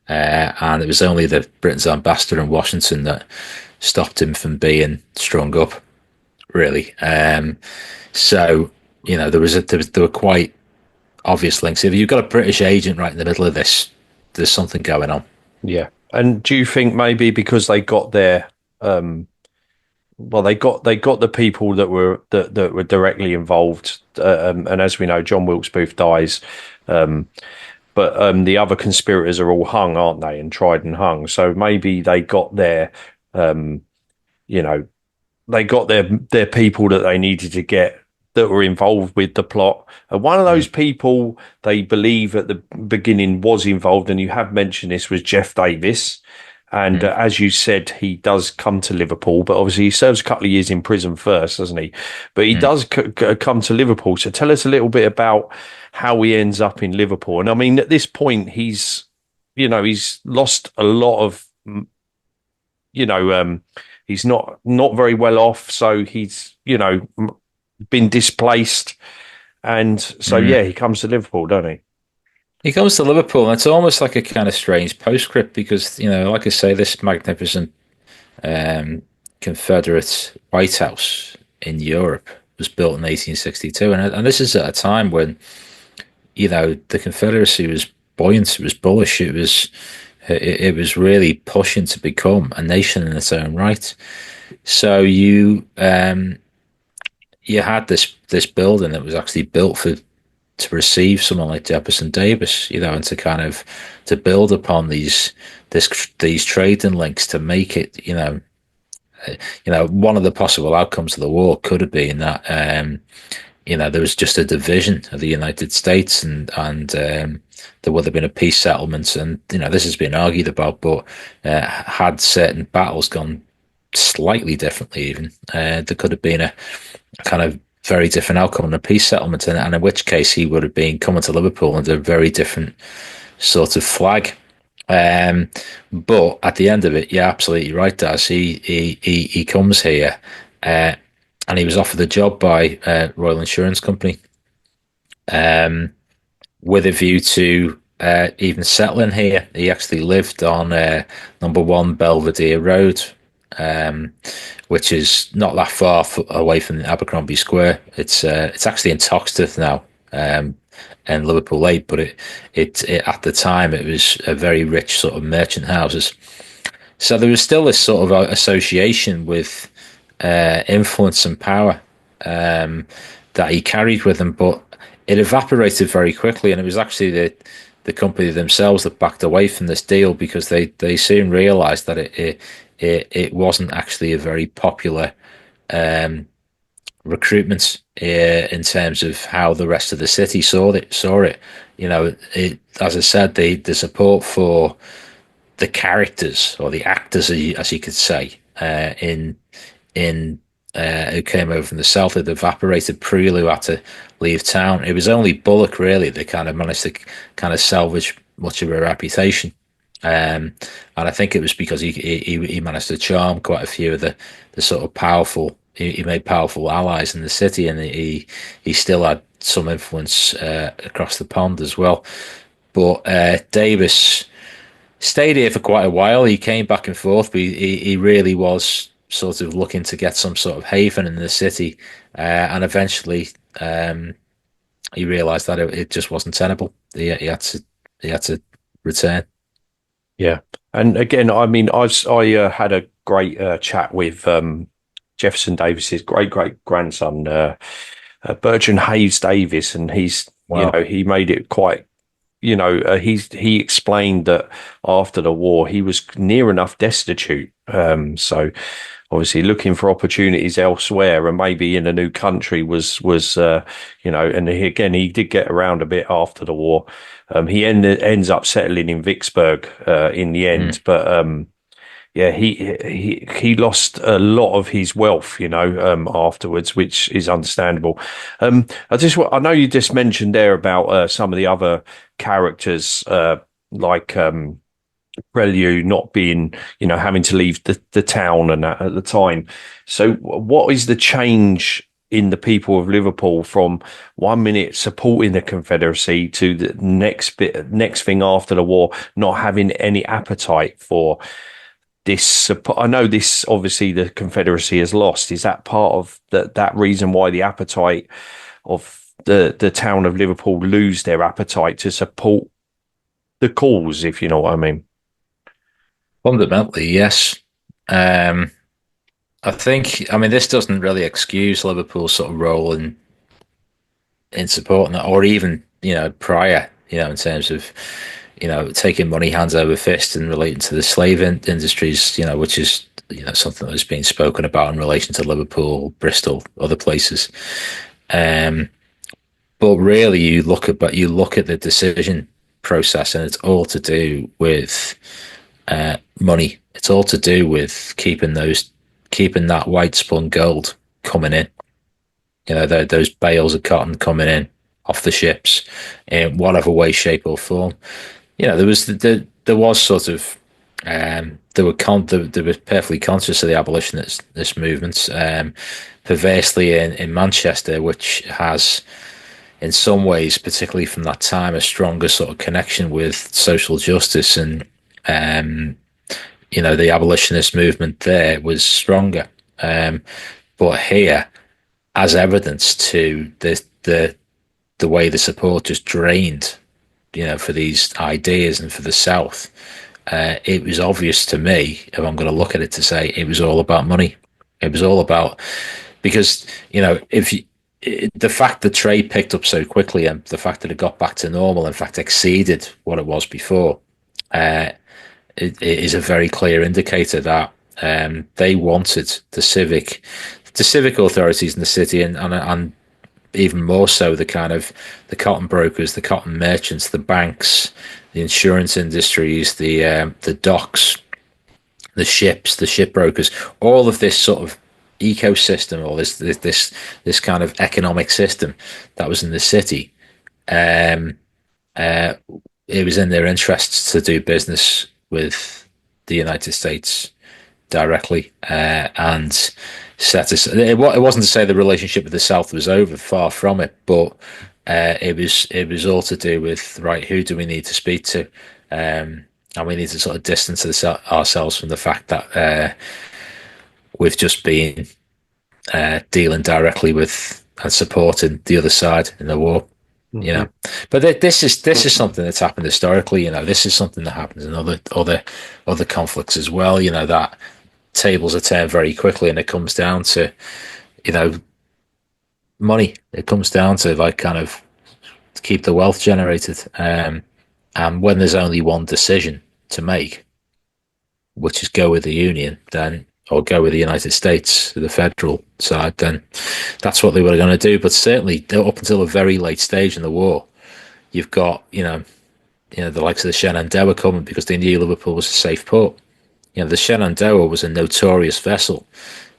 and it was only the Britain's ambassador in Washington that stopped him from being strung up. Really, so there were quite obvious links. If you've got a British agent right in the middle of this, there's something going on. Yeah. And do you think maybe because they got their they got the people that were directly involved, and as we know, John Wilkes Booth dies, but the other conspirators are all hung, aren't they, and tried and hung. So maybe they got they got their people that they needed to get that were involved with the plot. And one of those people they believe at the beginning was involved, and you have mentioned this, was Jeff Davis. And as you said, he does come to Liverpool, but obviously he serves a couple of years in prison first, doesn't he? But he does come to Liverpool. So tell us a little bit about how he ends up in Liverpool. And I mean, at this point, he's lost a lot of, he's not very well off. So he's, been displaced. And so, he comes to Liverpool, doesn't he? He comes to Liverpool, and it's almost like a kind of strange postscript because, like I say, this magnificent Confederate White House in Europe was built in 1862. And this is at a time when, the Confederacy was buoyant, it was bullish, it was really pushing to become a nation in its own right. So you had this building that was actually built to receive someone like Jefferson Davis, and to build upon these trading links to make it, one of the possible outcomes of the war could have been that, there was just a division of the United States, and there would have been a peace settlement, and this has been argued about, but had certain battles gone slightly differently, even there could have been a kind of very different outcome in a peace settlement, and in which case he would have been coming to Liverpool under a very different sort of flag. But at the end of it, you're absolutely right, Daz. He comes here, and he was offered a job by Royal Insurance Company, with a view to even settling here. He actually lived on number 1 Belvedere Road, which is not that far away from Abercrombie Square. It's actually in Toxteth now, and Liverpool Lake, but it at the time it was a very rich sort of merchant houses. So there was still this sort of association with influence and power that he carried with him, but it evaporated very quickly, and it was actually the company themselves that backed away from this deal because they soon realised that it wasn't actually a very popular recruitment in terms of how the rest of the city saw it. As I said, the support for the characters or the actors, as you could say, in who came over from the south had evaporated. Prulu had to leave town. It was only Bullock really that kind of managed to kind of salvage much of her reputation. And I think it was because he managed to charm quite a few of the sort of powerful. He made powerful allies in the city, and he still had some influence across the pond as well. But Davis stayed here for quite a while. He came back and forth, but he really was sort of looking to get some sort of haven in the city, and eventually he realised that it just wasn't tenable. He had to return. Yeah, and again, I mean, I had a great chat with Jefferson Davis's great great grandson, Bertrand Hayes Davis, and Wow. he made it quite. He explained that after the war he was near enough destitute. So obviously looking for opportunities elsewhere and maybe in a new country and he did get around a bit after the war. He ends up settling in Vicksburg in the Mm. end, but yeah, he lost a lot of his wealth, afterwards, which is understandable. I know you just mentioned there about some of the other characters, like Prelude not being, having to leave the town and that at the time. So, what is the change in the people of Liverpool from 1 minute supporting the Confederacy to the next thing after the war, not having any appetite for this? I know this obviously the Confederacy has lost. Is that part of that reason why the appetite of the town of Liverpool lose their appetite to support the cause, if you know what I mean? Fundamentally, yes. Um, I mean, this doesn't really excuse Liverpool's sort of role in supporting that, or even prior, in terms of taking money hands over fist and relating to the slave industries, which is something that has been spoken about in relation to Liverpool, Bristol, other places. Um, but really, you look at the decision process, and it's all to do with money. It's all to do with keeping that white spun gold coming in. Those bales of cotton coming in off the ships in whatever way, shape, or form. There was sort of they were perfectly conscious of the abolitionist movements, perversely in Manchester, which has in some ways, particularly from that time, a stronger sort of connection with social justice, and the abolitionist movement there was stronger. But here, as evidence to the way the support just drained, for these ideas and for the South, it was obvious to me, if I'm going to look at it, to say it was all about money. It was all about, because if you, the fact that trade picked up so quickly and the fact that it got back to normal, in fact exceeded what it was before, it is a very clear indicator that they wanted the civic authorities in the city, and even more so the cotton brokers, the cotton merchants, the banks, the insurance industries, the docks, the ships, the shipbrokers, all of this sort of ecosystem, or this kind of economic system that was in the city. Um, it was in their interests to do business with the United States directly, and set us. It wasn't to say the relationship with the South was over, far from it, but it was all to do with, right, who do we need to speak to, and we need to sort of distance ourselves from the fact that we've just been dealing directly with and supporting the other side in the war. Mm-hmm. But this is something that's happened historically. This is something that happens in other conflicts as well. That tables are turned very quickly, and it comes down to money. It comes down to kind of keep the wealth generated, and when there's only one decision to make, which is go with the Union, then, or go with the United States, the federal side, then that's what they were going to do. But certainly up until a very late stage in the war, you've got the likes of the Shenandoah coming because they knew Liverpool was a safe port. The Shenandoah was a notorious vessel.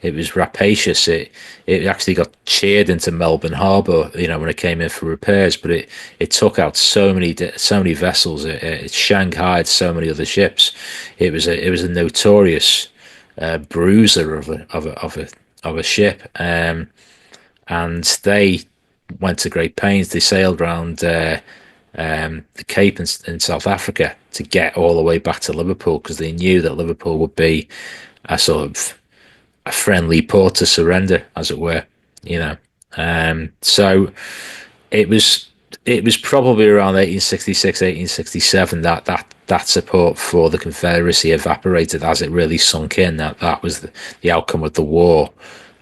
It was rapacious. It actually got cheered into Melbourne Harbour, when it came in for repairs. But it took out so many vessels. It shanghaied so many other ships. It was a notorious bruiser of a ship. And they went to great pains. They sailed around the Cape in South Africa to get all the way back to Liverpool because they knew that Liverpool would be a sort of a friendly port to surrender, as it were. So it was probably around 1866, 1867 that support for the Confederacy evaporated as it really sunk in. That was the outcome of the war,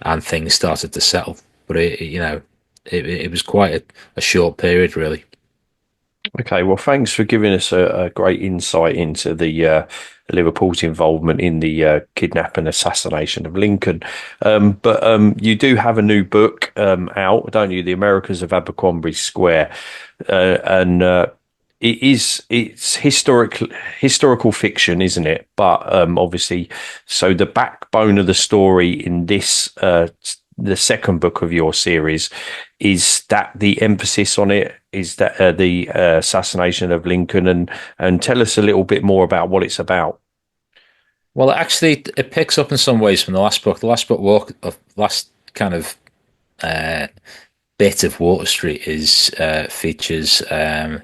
and things started to settle. But it was quite a short period, really. Okay, well, thanks for giving us a great insight into the Liverpool's involvement in the kidnap and assassination of Lincoln. But you do have a new book out, don't you? The Americans of Abercrombie Square, and it's historical fiction, isn't it? But obviously, so the backbone of the story in this the second book of your series, is that the emphasis on it is that the assassination of Lincoln, and tell us a little bit more about what it's about. Well, actually, it picks up in some ways from the last book. The last kind of bit of Water Street features the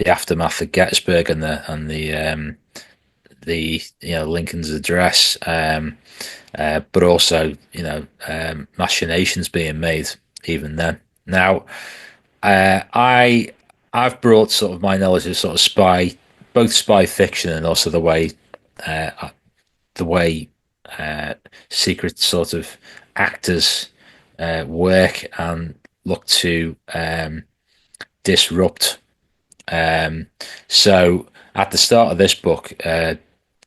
aftermath of Gettysburg and the Lincoln's address, but also machinations being made even then. Now, I've brought sort of my knowledge of sort of both spy fiction and also the way secret sort of actors work and look to disrupt. So at the start of this book,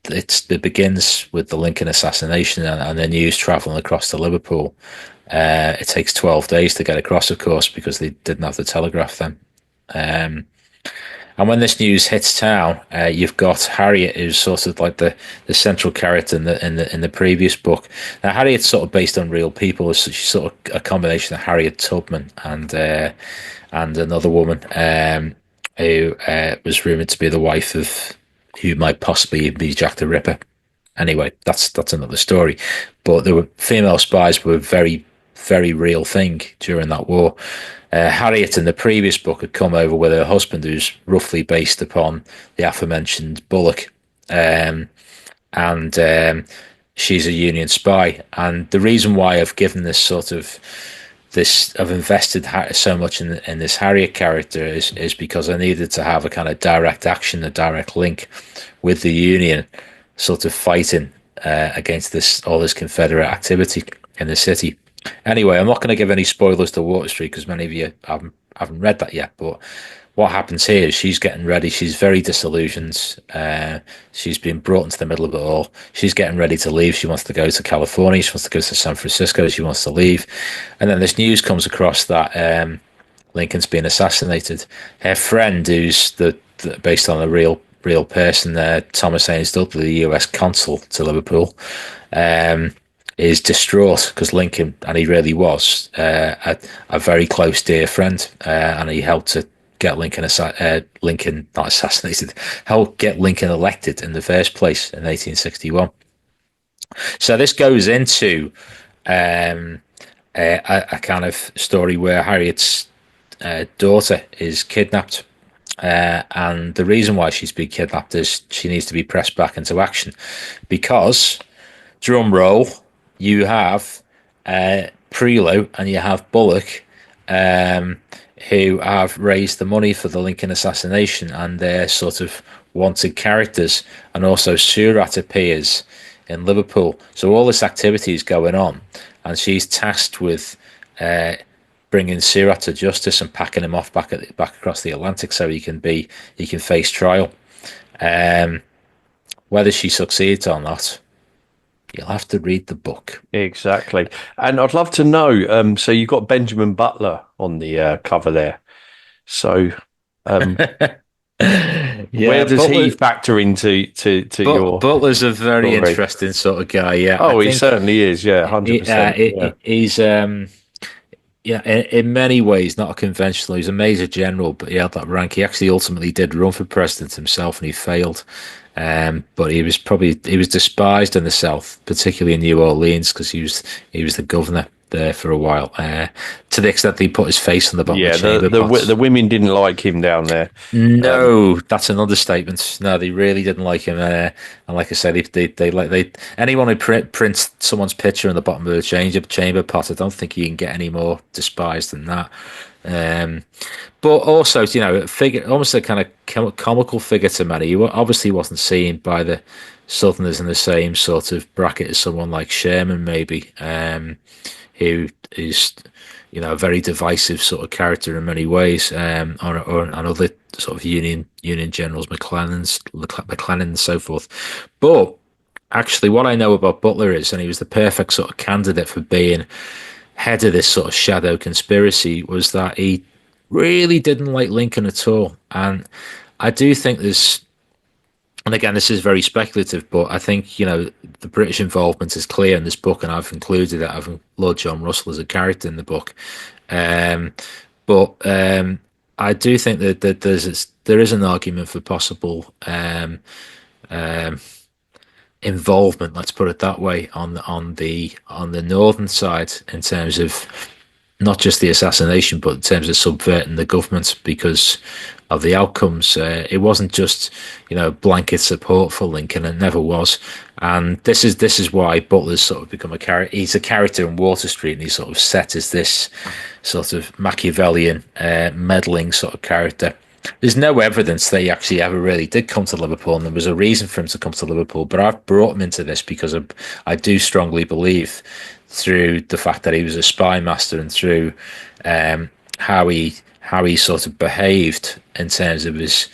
it begins with the Lincoln assassination and the news traveling across to Liverpool. It takes 12 days to get across, of course, because they didn't have the telegraph then. And when this news hits town, you've got Harriet, who's sort of like the central character in the previous book. Now, Harriet's sort of based on real people. She's sort of a combination of Harriet Tubman and another woman who was rumored to be the wife of who might possibly be Jack the Ripper. Anyway, that's another story. But there were female spies were a very, very real thing during that war. Harriet in the previous book had come over with her husband, who's roughly based upon the aforementioned Bullock, and she's a Union spy. And the reason why I've given I've invested so much in this Harriet character is because I needed to have a kind of direct action, a direct link with the Union, sort of fighting against all this Confederate activity in the city. Anyway, I'm not going to give any spoilers to Water Street because many of you haven't read that yet. But what happens here is she's getting ready. She's very disillusioned. She's been brought into the middle of it all. She's getting ready to leave. She wants to go to California. She wants to go to San Francisco. She wants to leave. And then this news comes across that Lincoln's been assassinated. Her friend, who's based on a real person, Thomas Haynes Dudley, the US consul to Liverpool, is distraught because Lincoln, and he really was a very close dear friend, and he helped to get Lincoln not assassinated, helped get Lincoln elected in the first place in 1861. So this goes into a kind of story where Harriet's daughter is kidnapped, and the reason why she's been kidnapped is she needs to be pressed back into action because, drum roll, you have Prelow and you have Bullock, who have raised the money for the Lincoln assassination, and they're sort of wanted characters. And also Surratt appears in Liverpool. So all this activity is going on, and she's tasked with bringing Surratt to justice and packing him off back across the Atlantic so he can face trial. Whether she succeeds or not, you'll have to read the book. Exactly. And I'd love to know, so you've got Benjamin Butler on the cover there. So Where Yeah, does he factor into to your Butler's a very story? interesting sort of guy. Yeah, I Oh, he think certainly is. Yeah, 100%. Yeah. he's yeah, in many ways not a conventional. He's a major general, but he had that rank. He actually ultimately did run for president himself, and he failed. But he was despised in the South, particularly in New Orleans, because he was the governor there for a while. To the extent that he put his face on the bottom of Yeah, chamber the pots. the women didn't like him down there. No, that's an understatement. No, they really didn't like him. And like I said, they anyone who prints someone's picture on the bottom of the chamber pot, I don't think you can get any more despised than that. But also, you know, figure almost a kind of comical figure to many. He obviously wasn't seen by the Southerners in the same sort of bracket as someone like Sherman, maybe, who is, you know, a very divisive sort of character in many ways, or other sort of Union generals, McClellan and so forth. But actually, what I know about Butler is, and he was the perfect sort of candidate for being head of this sort of shadow conspiracy, was that he really didn't like Lincoln at all. And I do think there's, and again, this is very speculative, but I think, you know, the British involvement is clear in this book, and I've included it. I've Lord John Russell as a character in the book. But I do think that there is an argument for possible involvement, let's put it that way, on the northern side, in terms of not just the assassination, but in terms of subverting the government because of the outcomes. It wasn't just, you know, blanket support for Lincoln. It never was. And this is why Butler's sort of become a character. He's a character in Water Street, and he's sort of set as this sort of Machiavellian, meddling sort of character. There's no evidence that he actually ever really did come to Liverpool, and there was a reason for him to come to Liverpool. But I've brought him into this because I do strongly believe, through the fact that he was a spy master, and through how he sort of behaved in terms of his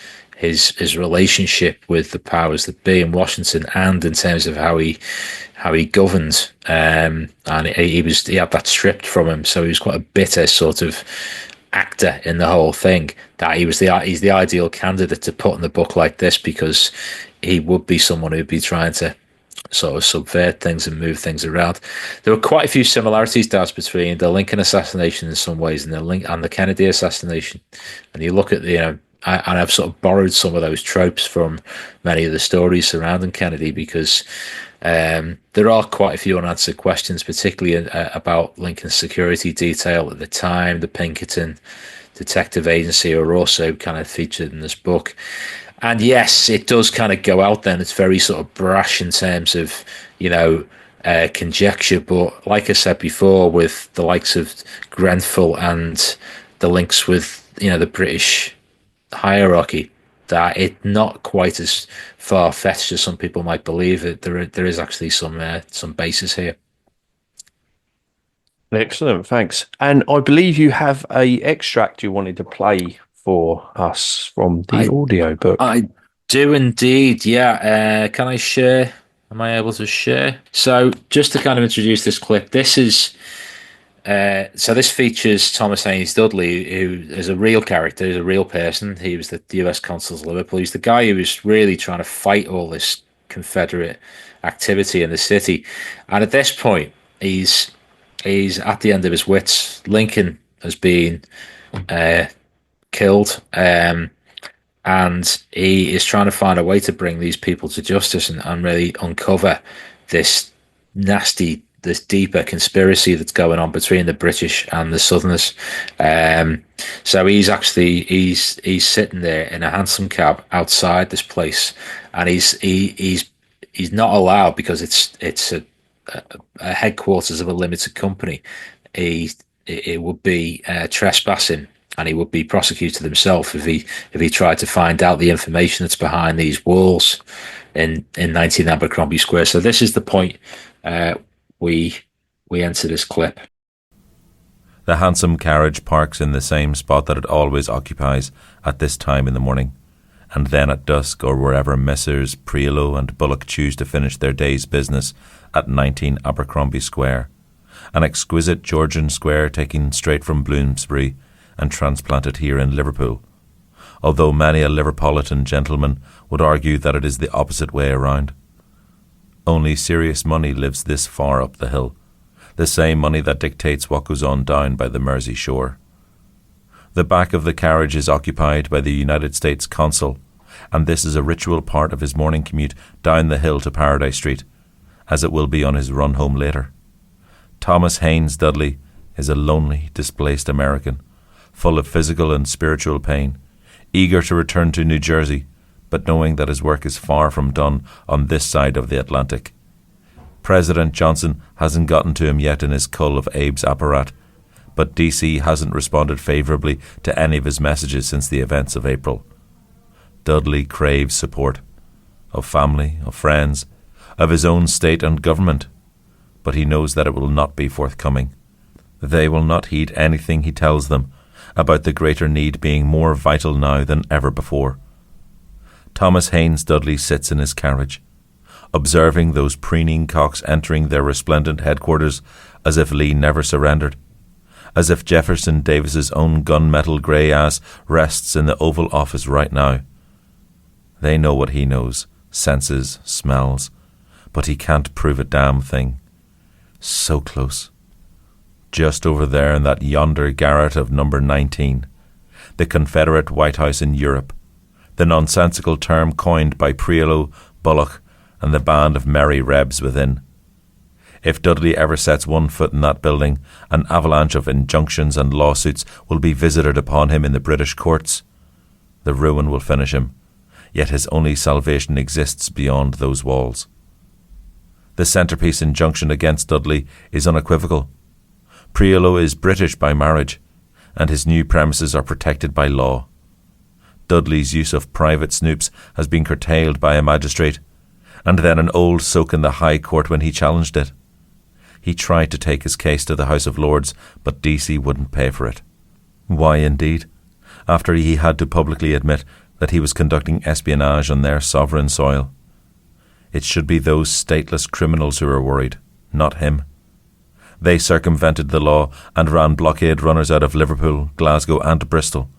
relationship with the powers that be in Washington, and in terms of how he governed. And he had that stripped from him, so he was quite a bitter sort of actor in the whole thing. That he's the ideal candidate to put in the book like this, because he would be someone who'd be trying to sort of subvert things and move things around. There were quite a few similarities, Daz, between the Lincoln assassination in some ways and the Kennedy assassination. And you look at and I've sort of borrowed some of those tropes from many of the stories surrounding Kennedy, because there are quite a few unanswered questions, particularly about Lincoln's security detail at the time. The Pinkerton Detective Agency are also kind of featured in this book. And yes, it does kind of go out there, and it's very sort of brash in terms of, you know, conjecture. But like I said before, with the likes of Grenfell and the links with, you know, the British hierarchy, that it's not quite as far-fetched as some people might believe. There is actually some basis here. Excellent, thanks. And I believe you have a extract you wanted to play for us from the audio book. I do indeed, yeah. Can I share? Am I able to share? So just to kind of introduce this clip, this is so this features Thomas Haynes Dudley, who is a real character, he's a real person. He was the US consul of Liverpool. He's the guy who was really trying to fight all this Confederate activity in the city. And at this point, he's at the end of his wits. Lincoln has been killed, and he is trying to find a way to bring these people to justice and really uncover this deeper conspiracy that's going on between the British and the Southerners. So he's sitting there in a hansom cab outside this place, and he's not allowed, because it's a headquarters of a limited company. It would be trespassing, and he would be prosecuted himself if he tried to find out the information that's behind these walls in 19 Abercrombie Square. So this is the point we enter this clip. The hansom carriage parks in the same spot that it always occupies at this time in the morning, and then at dusk, or wherever Messrs. Priolo and Bullock choose to finish their day's business at 19 Abercrombie Square, an exquisite Georgian square taken straight from Bloomsbury and transplanted here in Liverpool. although many a Liverpolitan gentleman would argue that it is the opposite way around. Only serious money lives this far up the hill, the same money that dictates what goes on down by the Mersey shore. The back of the carriage is occupied by the United States Consul, and this is a ritual part of his morning commute down the hill to Paradise Street, as it will be on his run home later. Thomas Haynes Dudley is a lonely, displaced American, full of physical and spiritual pain, eager to return to New Jersey, but knowing that his work is far from done on this side of the Atlantic. President Johnson hasn't gotten to him yet in his cull of Abe's apparat, but DC hasn't responded favourably to any of his messages since the events of April. Dudley craves support, of family, of friends, of his own state and government, but he knows that it will not be forthcoming. They will not heed anything he tells them about the greater need being more vital now than ever before. Thomas Haynes Dudley sits in his carriage, observing those preening cocks entering their resplendent headquarters as if Lee never surrendered, as if Jefferson Davis's own gunmetal grey ass rests in the Oval Office right now. They know what he knows, senses, smells, but he can't prove a damn thing. So close. Just over there in that yonder garret of number 19, the Confederate White House in Europe, the nonsensical term coined by Priolo, Bullock, and the band of merry rebs within. If Dudley ever sets one foot in that building, an avalanche of injunctions and lawsuits will be visited upon him in the British courts. The ruin will finish him, yet his only salvation exists beyond those walls. The centrepiece injunction against Dudley is unequivocal. Priolo is British by marriage, and his new premises are protected by law. Dudley's use of private snoops has been curtailed by a magistrate, and then an old soak in the High Court when he challenged it. He tried to take his case to the House of Lords, but DC wouldn't pay for it. Why indeed? After he had to publicly admit that he was conducting espionage on their sovereign soil. It should be those stateless criminals who are worried, not him. They circumvented the law and ran blockade runners out of Liverpool, Glasgow and Bristol.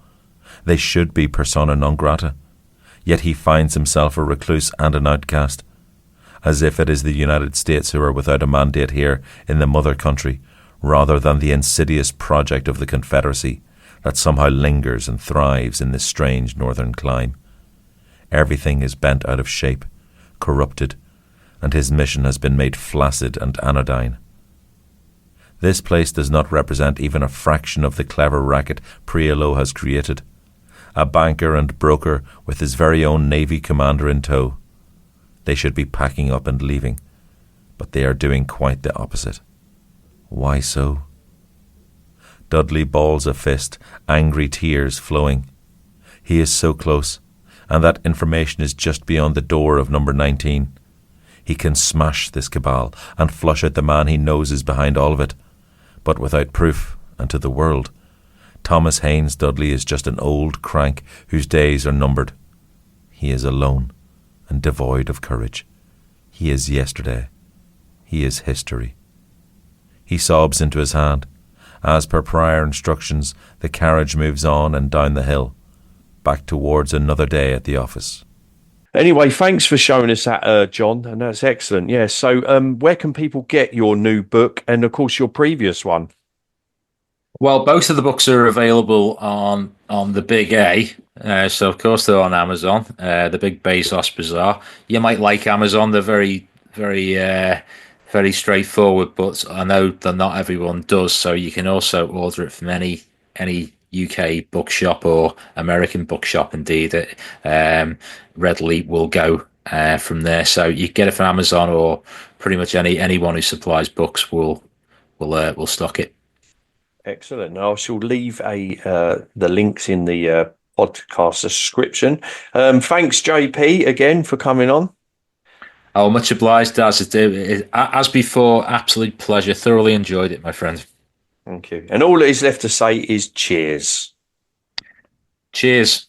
They should be persona non grata, yet he finds himself a recluse and an outcast, as if it is the United States who are without a mandate here in the mother country, rather than the insidious project of the Confederacy that somehow lingers and thrives in this strange northern clime. Everything is bent out of shape, corrupted, and his mission has been made flaccid and anodyne. This place does not represent even a fraction of the clever racket Priolo has created, a banker and broker with his very own Navy commander in tow. They should be packing up and leaving, but they are doing quite the opposite. Why so? Dudley balls a fist, angry tears flowing. He is so close, and that information is just beyond the door of number 19. He can smash this cabal and flush out the man he knows is behind all of it, but without proof, and to the world, Thomas Haynes Dudley is just an old crank whose days are numbered. He is alone and devoid of courage. He is yesterday. He is history. He sobs into his hand. As per prior instructions, the carriage moves on and down the hill, back towards another day at the office. Anyway, thanks for showing us that, John, and that's excellent. Yeah, so where can people get your new book and, of course, your previous one? Well, both of the books are available on the Big A. So, of course, they're on Amazon, the Big Bezos Bazaar. You might like Amazon. They're very, very, very straightforward, but I know that not everyone does. So you can also order it from any UK bookshop or American bookshop. Indeed, it readily will go from there. So you get it from Amazon, or pretty much anyone who supplies books will stock it. Excellent. I shall leave the links in the podcast description. Thanks, JP, again for coming on. Oh, much obliged, as before. Absolute pleasure. Thoroughly enjoyed it, my friend. Thank you. And all that is left to say is cheers. Cheers.